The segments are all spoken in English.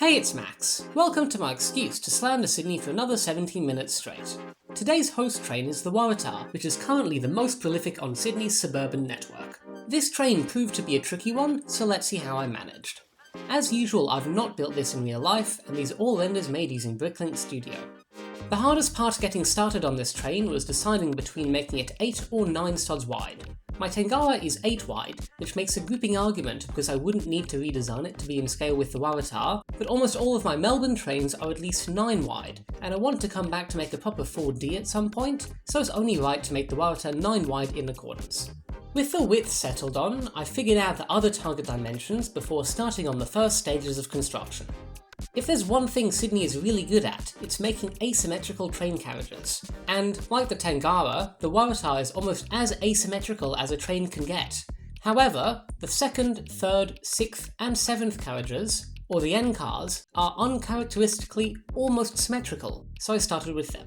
Hey, it's Max. Welcome to my excuse to slander Sydney for another 17 minutes straight. Today's host train is the Waratah, which is currently the most prolific on Sydney's suburban network. This train proved to be a tricky one, so let's see how I managed. As usual, I've not built this in real life, and these are all renders made using Bricklink Studio. The hardest part getting started on this train was deciding between making it 8 or 9 studs wide. My Tangara is 8 wide, which makes a grouping argument because I wouldn't need to redesign it to be in scale with the Waratah, but almost all of my Melbourne trains are at least 9 wide, and I want to come back to make a proper 4D at some point, so it's only right to make the Waratah 9 wide in accordance. With the width settled on, I figured out the other target dimensions before starting on the first stages of construction. If there's one thing Sydney is really good at, it's making asymmetrical train carriages. And, like the Tangara, the Waratah is almost as asymmetrical as a train can get. However, the 2nd, 3rd, 6th and 7th carriages, or the N cars, are uncharacteristically almost symmetrical, so I started with them.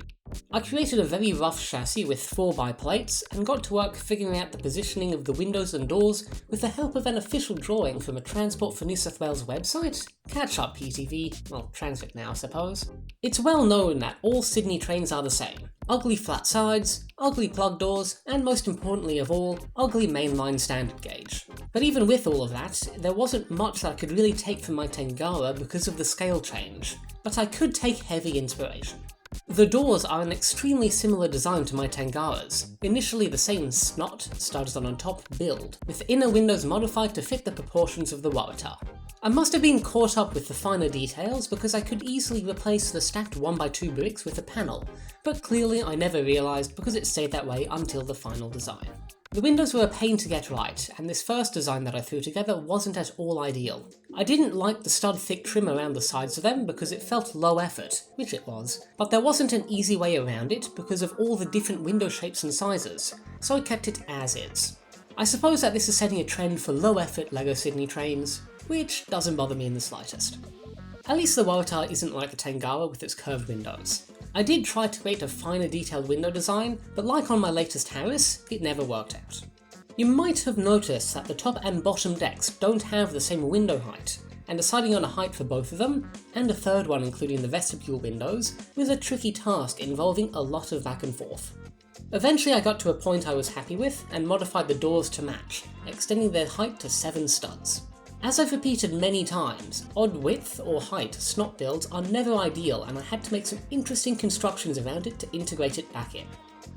I created a very rough chassis with 4x plates and got to work figuring out the positioning of the windows and doors with the help of an official drawing from a Transport for New South Wales website. Catch up PTV, well, Transvic now I suppose. It's well known that all Sydney trains are the same. Ugly flat sides, ugly plug doors, and most importantly of all, ugly mainline standard gauge. But even with all of that, there wasn't much that I could really take from my Tangara because of the scale change. But I could take heavy inspiration. The doors are an extremely similar design to my Tangaras, initially the same snot, studs on top build, with inner windows modified to fit the proportions of the Waratah. I must have been caught up with the finer details because I could easily replace the stacked 1x2 bricks with a panel, but clearly I never realised because it stayed that way until the final design. The windows were a pain to get right, and this first design that I threw together wasn't at all ideal. I didn't like the stud thick trim around the sides of them because it felt low effort, which it was, but there wasn't an easy way around it because of all the different window shapes and sizes, so I kept it as is. I suppose that this is setting a trend for low effort LEGO Sydney trains, which doesn't bother me in the slightest. At least the Waratah isn't like the Tangara with its curved windows. I did try to create a finer detailed window design, but like on my latest Harris, it never worked out. You might have noticed that the top and bottom decks don't have the same window height, and deciding on a height for both of them, and a third one including the vestibule windows, was a tricky task involving a lot of back and forth. Eventually I got to a point I was happy with and modified the doors to match, extending their height to 7 studs. As I've repeated many times, odd width or height snot builds are never ideal and I had to make some interesting constructions around it to integrate it back in.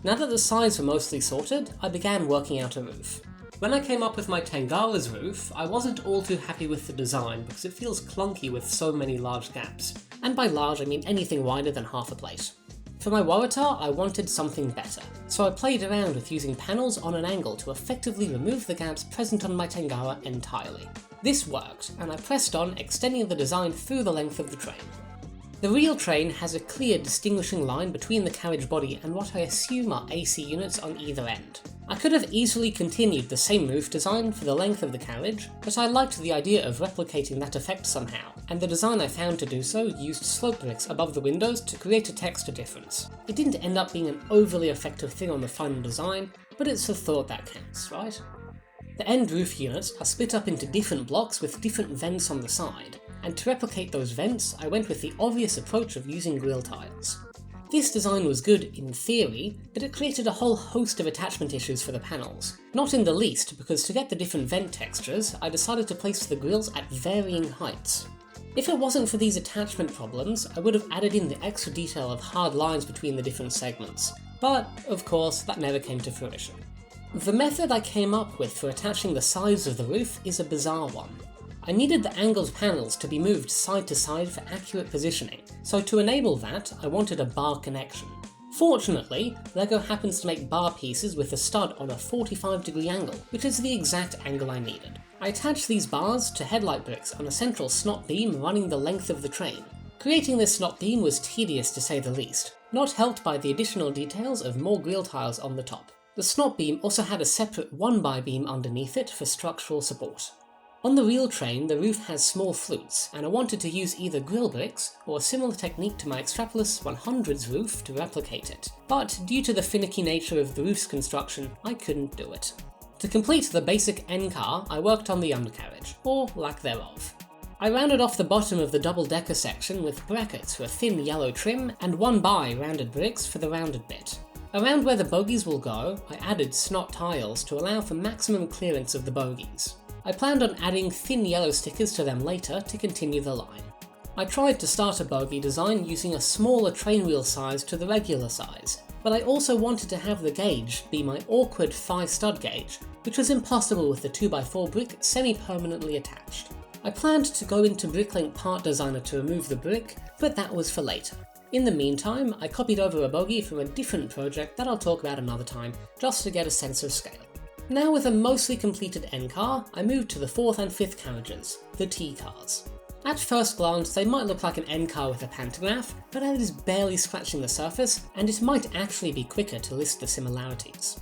Now that the sides were mostly sorted, I began working out a roof. When I came up with my Tangara's roof, I wasn't all too happy with the design because it feels clunky with so many large gaps. And by large I mean anything wider than half a plate. For my Waratah, I wanted something better, so I played around with using panels on an angle to effectively remove the gaps present on my Tangara entirely. This worked, and I pressed on, extending the design through the length of the train. The real train has a clear distinguishing line between the carriage body and what I assume are AC units on either end. I could have easily continued the same roof design for the length of the carriage, but I liked the idea of replicating that effect somehow, and the design I found to do so used slope bricks above the windows to create a texture difference. It didn't end up being an overly effective thing on the final design, but it's the thought that counts, right? The end roof units are split up into different blocks with different vents on the side, and to replicate those vents, I went with the obvious approach of using grille tiles. This design was good in theory, but it created a whole host of attachment issues for the panels. Not in the least because to get the different vent textures, I decided to place the grills at varying heights. If it wasn't for these attachment problems, I would have added in the extra detail of hard lines between the different segments, but of course that never came to fruition. The method I came up with for attaching the sides of the roof is a bizarre one. I needed the angled panels to be moved side to side for accurate positioning, so to enable that, I wanted a bar connection. Fortunately, LEGO happens to make bar pieces with a stud on a 45-degree angle, which is the exact angle I needed. I attached these bars to headlight bricks on a central snot beam running the length of the train. Creating this snot beam was tedious to say the least, not helped by the additional details of more grille tiles on the top. The snot beam also had a separate 1x beam underneath it for structural support. On the real train, the roof has small flutes, and I wanted to use either grille bricks or a similar technique to my Extrapolis 100's roof to replicate it, but due to the finicky nature of the roof's construction, I couldn't do it. To complete the basic N car, I worked on the undercarriage, or lack thereof. I rounded off the bottom of the double-decker section with brackets for a thin yellow trim and 1x rounded bricks for the rounded bit. Around where the bogies will go, I added snot tiles to allow for maximum clearance of the bogies. I planned on adding thin yellow stickers to them later to continue the line. I tried to start a bogie design using a smaller train wheel size to the regular size, but I also wanted to have the gauge be my awkward 5-stud gauge, which was impossible with the 2x4 brick semi-permanently attached. I planned to go into Bricklink Part Designer to remove the brick, but that was for later. In the meantime, I copied over a bogie from a different project that I'll talk about another time, just to get a sense of scale. Now with a mostly completed end car, I moved to the 4th and 5th carriages, the T cars. At first glance, they might look like an end car with a pantograph, but that is barely scratching the surface, and it might actually be quicker to list the similarities.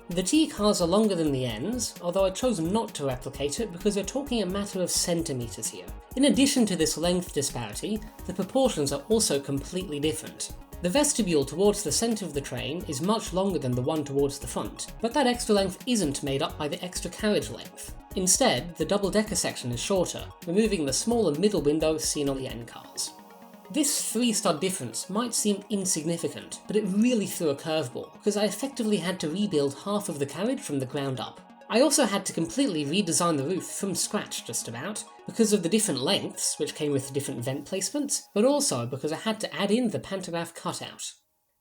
The T cars are longer than the ends, although I chose not to replicate it because we're talking a matter of centimetres here. In addition to this length disparity, the proportions are also completely different. The vestibule towards the centre of the train is much longer than the one towards the front, but that extra length isn't made up by the extra carriage length. Instead, the double-decker section is shorter, removing the smaller middle window seen on the end cars. This 3-stud difference might seem insignificant, but it really threw a curveball, because I effectively had to rebuild half of the carriage from the ground up. I also had to completely redesign the roof from scratch just about, because of the different lengths, which came with different vent placements, but also because I had to add in the pantograph cutout.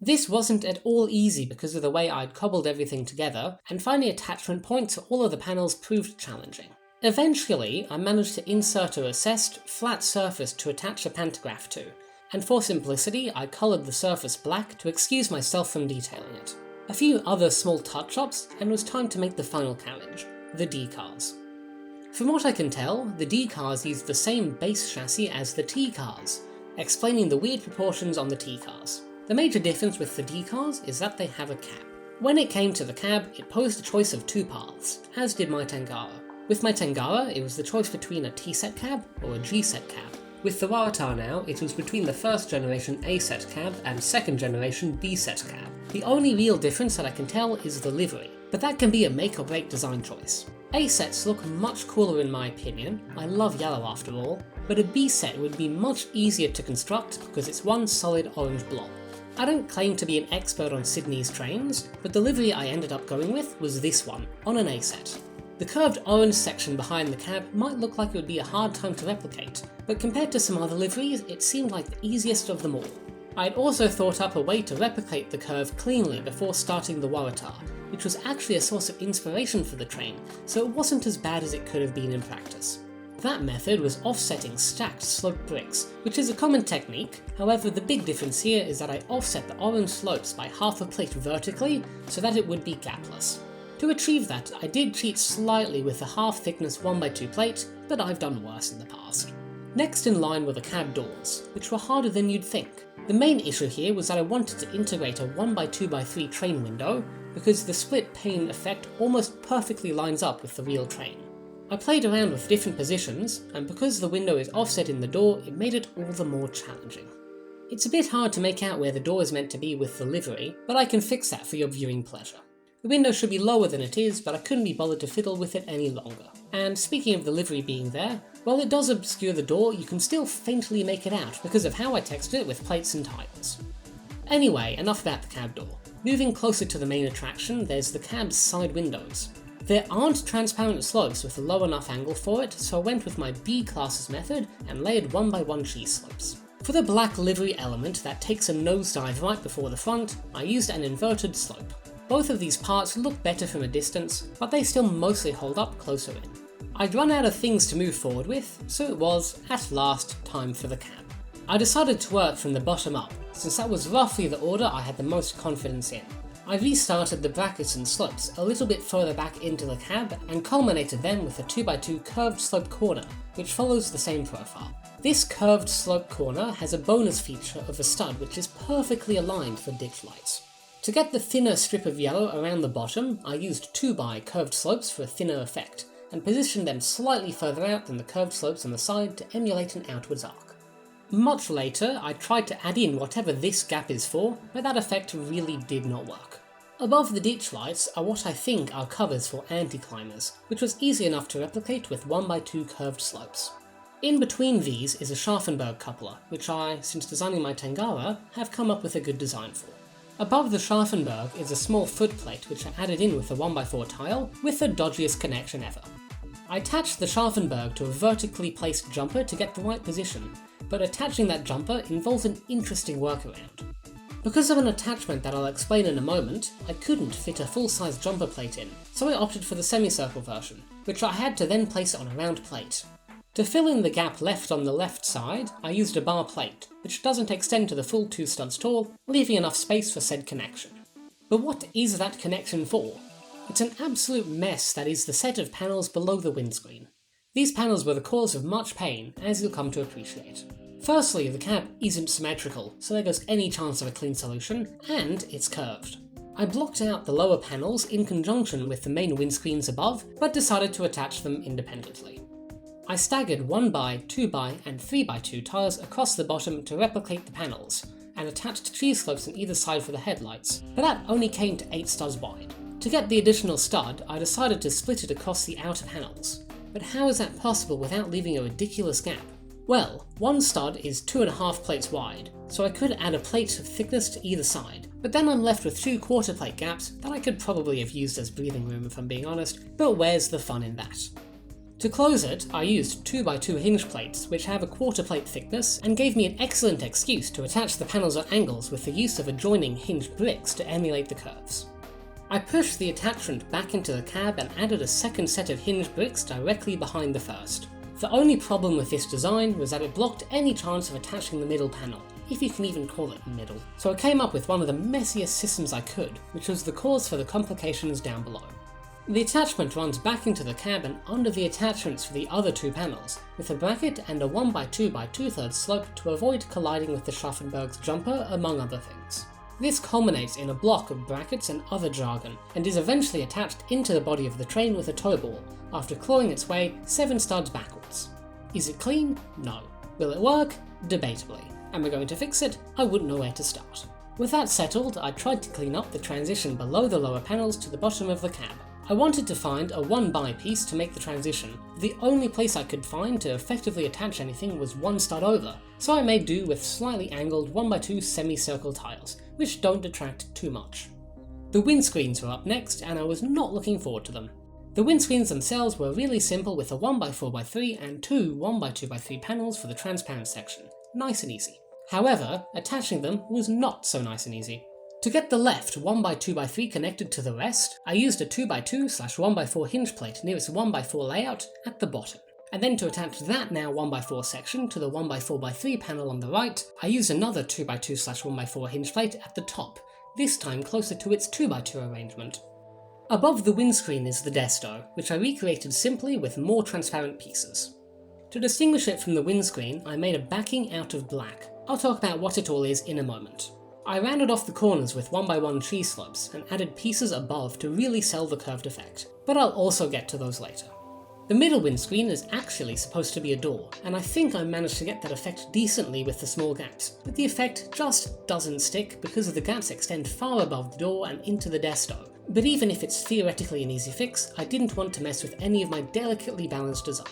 This wasn't at all easy because of the way I'd cobbled everything together, and finding attachment points for all of the panels proved challenging. Eventually, I managed to insert a recessed, flat surface to attach a pantograph to, and for simplicity I coloured the surface black to excuse myself from detailing it. A few other small touch-ups, and it was time to make the final carriage, the D cars. From what I can tell, the D cars use the same base chassis as the T cars, explaining the weird proportions on the T cars. The major difference with the D cars is that they have a cab. When it came to the cab, it posed a choice of 2 paths, as did my Tangara. With my Tangara, it was the choice between a T-set cab or a G-set cab. With the Waratah now, it was between the 1st generation A-set cab and 2nd generation B-set cab. The only real difference that I can tell is the livery, but that can be a make or break design choice. A-sets look much cooler in my opinion, I love yellow after all, but a B-set would be much easier to construct because it's one solid orange blob. I don't claim to be an expert on Sydney's trains, but the livery I ended up going with was this one, on an A-set. The curved orange section behind the cab might look like it would be a hard time to replicate, but compared to some other liveries, it seemed like the easiest of them all. I'd also thought up a way to replicate the curve cleanly before starting the Waratah, which was actually a source of inspiration for the train, so it wasn't as bad as it could have been in practice. That method was offsetting stacked sloped bricks, which is a common technique, however the big difference here is that I offset the orange slopes by half a plate vertically so that it would be gapless. To achieve that, I did cheat slightly with a half thickness 1x2 plate, but I've done worse in the past. Next in line were the cab doors, which were harder than you'd think. The main issue here was that I wanted to integrate a 1x2x3 train window, because the split pane effect almost perfectly lines up with the real train. I played around with different positions, and because the window is offset in the door, it made it all the more challenging. It's a bit hard to make out where the door is meant to be with the livery, but I can fix that for your viewing pleasure. The window should be lower than it is, but I couldn't be bothered to fiddle with it any longer. And speaking of the livery being there, while it does obscure the door, you can still faintly make it out because of how I textured it with plates and tiles. Anyway, enough about the cab door. Moving closer to the main attraction, there's the cab's side windows. There aren't transparent slopes with a low enough angle for it, so I went with my B-classes method and layered 1x1 cheese slopes. For the black livery element that takes a nosedive right before the front, I used an inverted slope. Both of these parts look better from a distance, but they still mostly hold up closer in. I'd run out of things to move forward with, so it was, at last, time for the cab. I decided to work from the bottom up, since that was roughly the order I had the most confidence in. I restarted the brackets and slopes a little bit further back into the cab and culminated them with a 2x2 curved slope corner, which follows the same profile. This curved slope corner has a bonus feature of a stud which is perfectly aligned for ditch lights. To get the thinner strip of yellow around the bottom, I used 2x curved slopes for a thinner effect, and positioned them slightly further out than the curved slopes on the side to emulate an outwards arc. Much later, I tried to add in whatever this gap is for, but that effect really did not work. Above the ditch lights are what I think are covers for anti-climbers, which was easy enough to replicate with 1x2 curved slopes. In between these is a Scharfenberg coupler, which I, since designing my Tangara, have come up with a good design for. Above the Scharfenberg is a small footplate which I added in with a 1x4 tile with the dodgiest connection ever. I attached the Scharfenberg to a vertically placed jumper to get the right position, but attaching that jumper involves an interesting workaround. Because of an attachment that I'll explain in a moment, I couldn't fit a full-size jumper plate in, so I opted for the semicircle version, which I had to then place on a round plate. To fill in the gap left on the left side, I used a bar plate, which doesn't extend to the full 2 studs tall, leaving enough space for said connection. But what is that connection for? It's an absolute mess that is the set of panels below the windscreen. These panels were the cause of much pain, as you'll come to appreciate. Firstly, the cab isn't symmetrical, so there goes any chance of a clean solution, and it's curved. I blocked out the lower panels in conjunction with the main windscreens above, but decided to attach them independently. I staggered 1x, 2x and 3x2 tiles across the bottom to replicate the panels, and attached cheese slopes on either side for the headlights, but that only came to 8 studs wide. To get the additional stud, I decided to split it across the outer panels. But how is that possible without leaving a ridiculous gap? Well, one stud is 2.5 plates wide, so I could add a plate of thickness to either side, but then I'm left with 2 quarter plate gaps that I could probably have used as breathing room if I'm being honest, but where's the fun in that? To close it, I used 2x2 hinge plates which have a quarter plate thickness and gave me an excellent excuse to attach the panels at angles with the use of adjoining hinged bricks to emulate the curves. I pushed the attachment back into the cab and added a second set of hinged bricks directly behind the first. The only problem with this design was that it blocked any chance of attaching the middle panel, if you can even call it middle. So I came up with one of the messiest systems I could, which was the cause for the complications down below. The attachment runs back into the cab and under the attachments for the other 2 panels, with a bracket and a 1x2 by 2/3 slope to avoid colliding with the Scharfenberg's jumper, among other things. This culminates in a block of brackets and other jargon, and is eventually attached into the body of the train with a tow ball, after clawing its way 7 studs backwards. Is it clean? No. Will it work? Debatably. Am I going to fix it? I wouldn't know where to start. With that settled, I tried to clean up the transition below the lower panels to the bottom of the cab. I wanted to find a 1x piece to make the transition. The only place I could find to effectively attach anything was 1 stud over, so I made do with slightly angled 1x2 semicircle tiles, which don't detract too much. The windscreens were up next, and I was not looking forward to them. The windscreens themselves were really simple with a 1x4x3 and 2 1x2x3 panels for the transparent section. Nice and easy. However, attaching them was not so nice and easy. To get the left 1x2x3 connected to the rest, I used a 2x2/1x4 hinge plate near its 1x4 layout at the bottom. And then to attach that now 1x4 section to the 1x4x3 panel on the right, I used another 2x2/1x4 hinge plate at the top, this time closer to its 2x2 arrangement. Above the windscreen is the desto, which I recreated simply with more transparent pieces. To distinguish it from the windscreen, I made a backing out of black. I'll talk about what it all is in a moment. I rounded off the corners with 1x1 cheese slopes and added pieces above to really sell the curved effect, but I'll also get to those later. The middle windscreen is actually supposed to be a door, and I think I managed to get that effect decently with the small gaps, but the effect just doesn't stick because the gaps extend far above the door and into the desto. But even if it's theoretically an easy fix, I didn't want to mess with any of my delicately balanced design.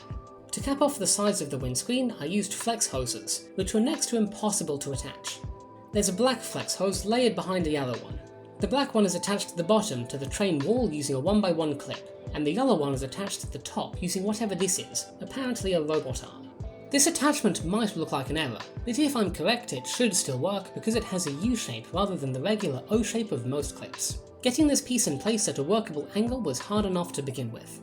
To cap off the sides of the windscreen, I used flex hoses, which were next to impossible to attach. There's a black flex hose layered behind a yellow one. The black one is attached to the bottom to the train wall using a 1x1 clip, and the yellow one is attached at the top using whatever this is, apparently a robot arm. This attachment might look like an error, but if I'm correct it should still work because it has a U shape rather than the regular O shape of most clips. Getting this piece in place at a workable angle was hard enough to begin with.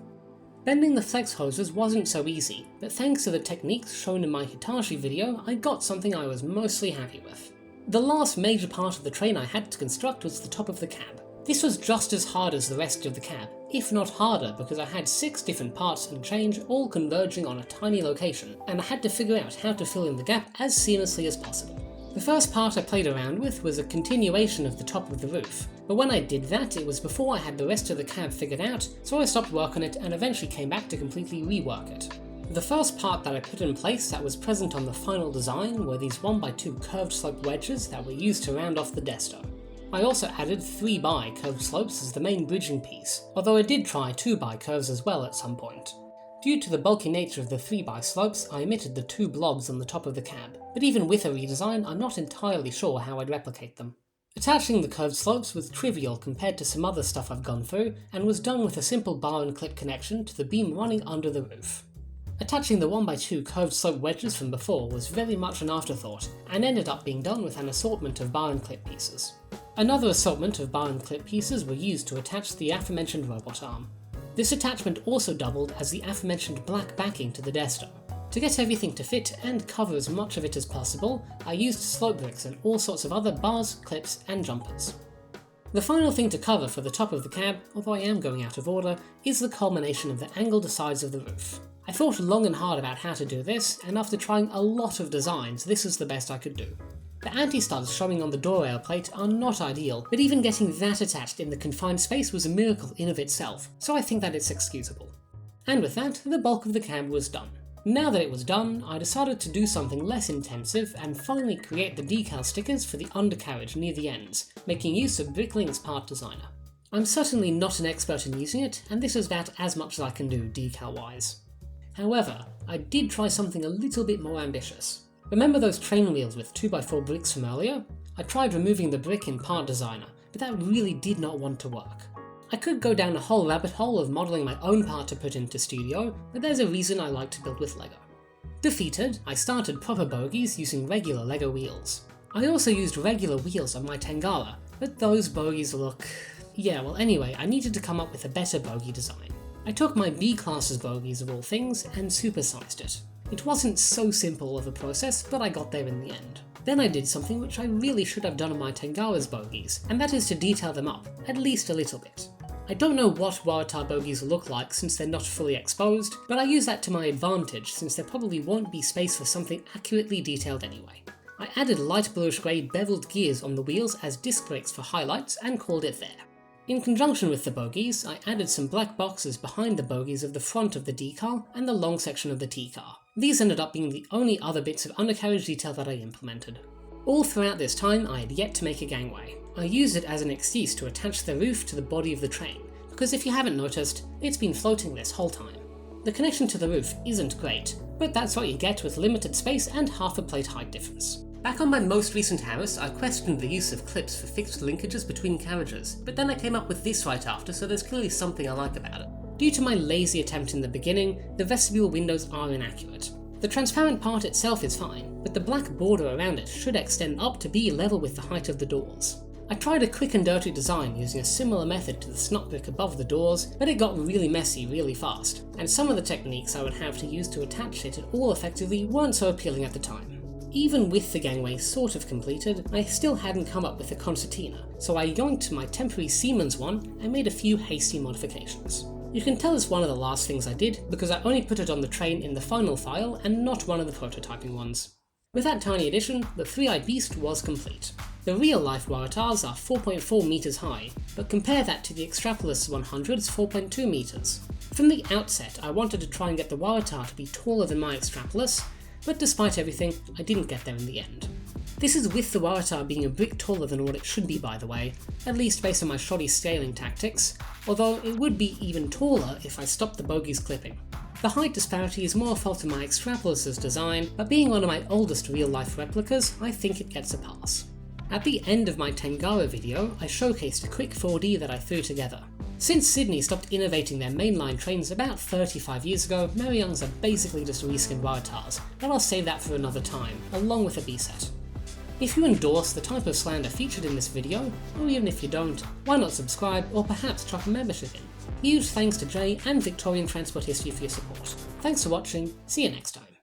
Bending the flex hoses wasn't so easy, but thanks to the techniques shown in my Hitachi video, I got something I was mostly happy with. The last major part of the train I had to construct was the top of the cab. This was just as hard as the rest of the cab, if not harder because I had 6 different parts and change all converging on a tiny location, and I had to figure out how to fill in the gap as seamlessly as possible. The first part I played around with was a continuation of the top of the roof, but when I did that it was before I had the rest of the cab figured out, so I stopped work on it and eventually came back to completely rework it. The first part that I put in place that was present on the final design were these 1x2 curved slope wedges that were used to round off the desto. I also added 3x curved slopes as the main bridging piece, although I did try 2x curves as well at some point. Due to the bulky nature of the 3x slopes, I omitted the 2 blobs on the top of the cab, but even with a redesign, I'm not entirely sure how I'd replicate them. Attaching the curved slopes was trivial compared to some other stuff I've gone through, and was done with a simple bar and clip connection to the beam running under the roof. Attaching the 1x2 curved slope wedges from before was very much an afterthought, and ended up being done with an assortment of bar and clip pieces. Another assortment of bar and clip pieces were used to attach the aforementioned robot arm. This attachment also doubled as the aforementioned black backing to the desktop. To get everything to fit and cover as much of it as possible, I used slope bricks and all sorts of other bars, clips, and jumpers. The final thing to cover for the top of the cab, although I am going out of order, is the culmination of the angled sides of the roof. I thought long and hard about how to do this, and after trying a lot of designs, this is the best I could do. The anti-studs showing on the door rail plate are not ideal, but even getting that attached in the confined space was a miracle in of itself, so I think that it's excusable. And with that, the bulk of the cab was done. Now that it was done, I decided to do something less intensive and finally create the decal stickers for the undercarriage near the ends, making use of Bricklink's part designer. I'm certainly not an expert in using it, and this is about as much as I can do decal-wise. However, I did try something a little bit more ambitious. Remember those train wheels with 2x4 bricks from earlier? I tried removing the brick in Part Designer, but that really did not want to work. I could go down a whole rabbit hole of modelling my own part to put into Studio, but there's a reason I like to build with Lego. Defeated, I started proper bogies using regular Lego wheels. I also used regular wheels on my Tangara, but those bogies look... yeah, well anyway, I needed to come up with a better bogie design. I took my B-classes bogies of all things and supersized it. It wasn't so simple of a process, but I got there in the end. Then I did something which I really should have done on my Tangara's bogies, and that is to detail them up, at least a little bit. I don't know what Waratah bogies look like since they're not fully exposed, but I use that to my advantage since there probably won't be space for something accurately detailed anyway. I added light bluish grey beveled gears on the wheels as disc brakes for highlights and called it there. In conjunction with the bogies, I added some black boxes behind the bogies of the front of the decal and the long section of the T-car. These ended up being the only other bits of undercarriage detail that I implemented. All throughout this time, I had yet to make a gangway. I used it as an excuse to attach the roof to the body of the train, because if you haven't noticed, it's been floating this whole time. The connection to the roof isn't great, but that's what you get with limited space and half a plate height difference. Back on my most recent house, I questioned the use of clips for fixed linkages between carriages, but then I came up with this right after, so there's clearly something I like about it. Due to my lazy attempt in the beginning, the vestibule windows are inaccurate. The transparent part itself is fine, but the black border around it should extend up to be level with the height of the doors. I tried a quick and dirty design using a similar method to the snot brick above the doors, but it got really messy really fast, and some of the techniques I would have to use to attach it at all effectively weren't so appealing at the time. Even with the gangway sort of completed, I still hadn't come up with a concertina, so I yoinked my temporary Siemens one and made a few hasty modifications. You can tell it's one of the last things I did, because I only put it on the train in the final file and not one of the prototyping ones. With that tiny addition, the 3-eyed beast was complete. The real-life Waratahs are 4.4 meters high, but compare that to the Extrapolis 100's 4.2 meters. From the outset, I wanted to try and get the Waratah to be taller than my Extrapolis, but despite everything, I didn't get there in the end. This is with the Waratah being a brick taller than what it should be, by the way, at least based on my shoddy scaling tactics, although it would be even taller if I stopped the bogies clipping. The height disparity is more a fault of my Extrapolis' design, but being one of my oldest real-life replicas, I think it gets a pass. At the end of my Tangara video, I showcased a quick 4D that I threw together. Since Sydney stopped innovating their mainline trains about 35 years ago, Mariangs are basically just reskinned Waratahs, but I'll save that for another time, along with a B-set. If you endorse the type of slander featured in this video, or even if you don't, why not subscribe or perhaps drop a membership in? Huge thanks to Jay and Victorian Transport History for your support. Thanks for watching, see you next time.